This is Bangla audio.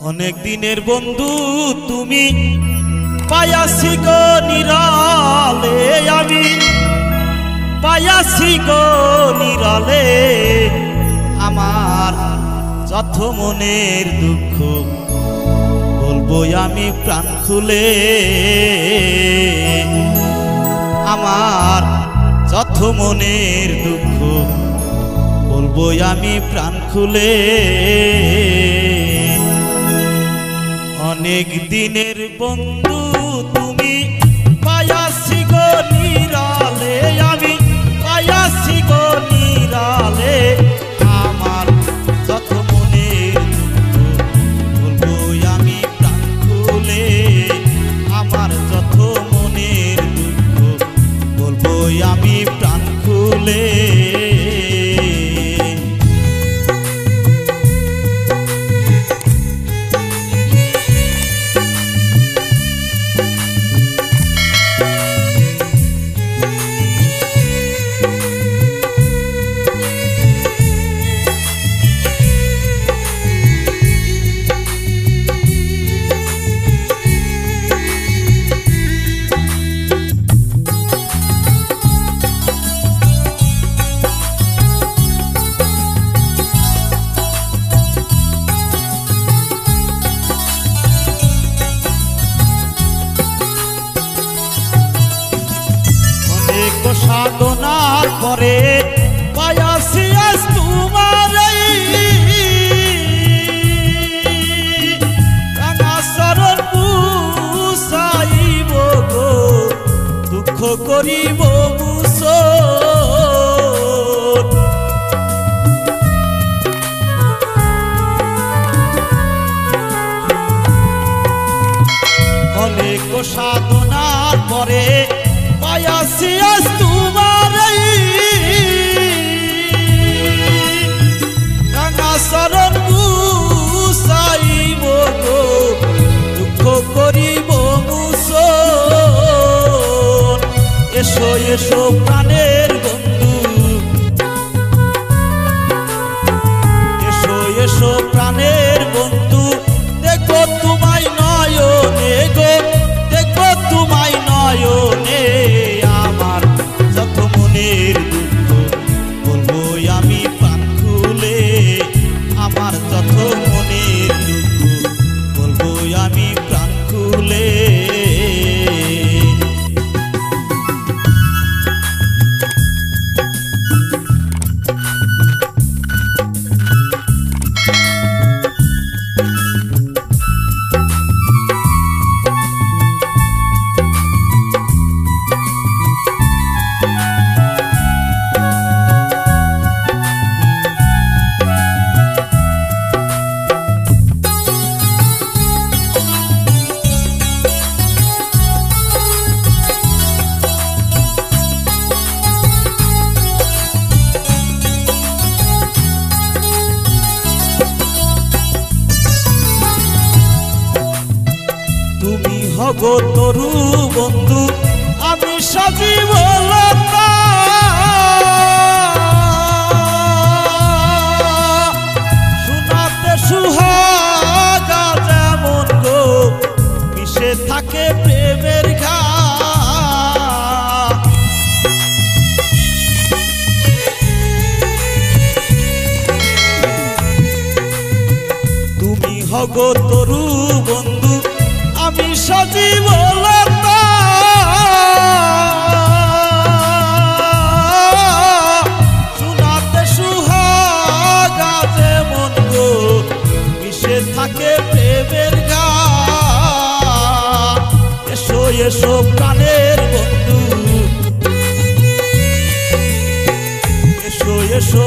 অনেক দিনের বন্ধু তুমি পায়াছি গো নিরালে, আমি পায়াছি গো নিরালে। আমার যত মনের দুঃখ বলবো আমি প্রাণ খুলে, আমার যত মনের দুঃখ বলবো আমি প্রাণ খুলে। অনেক দিনের বন্ধু তুমি পায়াছি গো নিরালে, আমি পায়াছি গো নিরালে। আমার যত মনের দুঃখ বলবো আমি প্রাণ খুলে, আমার যত মনের দুঃখ বলবো আমি প্রাণ খুলে। সাধনার পরে পায়াছি আজ তোমার রাঙা চরণ পুষাইব গো, দুঃখ করিব মুসল। অনেক সাধনার পরে পায়াছি আজ তোমার রাঙা চরণ পুষাইব গো, দুঃখ করিব মুসল। এসো এসো প্রাণের বন্ধু, এসো এসো প্রাণের বন্ধু। দেখো তোমায় নয়নে গো, দেখো তোমায় নয়নে। আমার যত মনের দুঃখ বলবো আমি প্রাণ খুলে, আমার যত মনের দুঃখ বলবো আমি প্রাণ খুলে। গো তরু বন্ধু আমি সজীব লতা, শোনাতে সুহাগা যেমন গো মিশে থাকে প্রেমের ঘা। তুমি হগো তরু বন্ধু আমি সজীব লতা, শোনাতে সুহাগা যেমন গো মিশে থাকে প্রেমের গা। এসো এসো প্রাণের বন্ধু, এসো এসো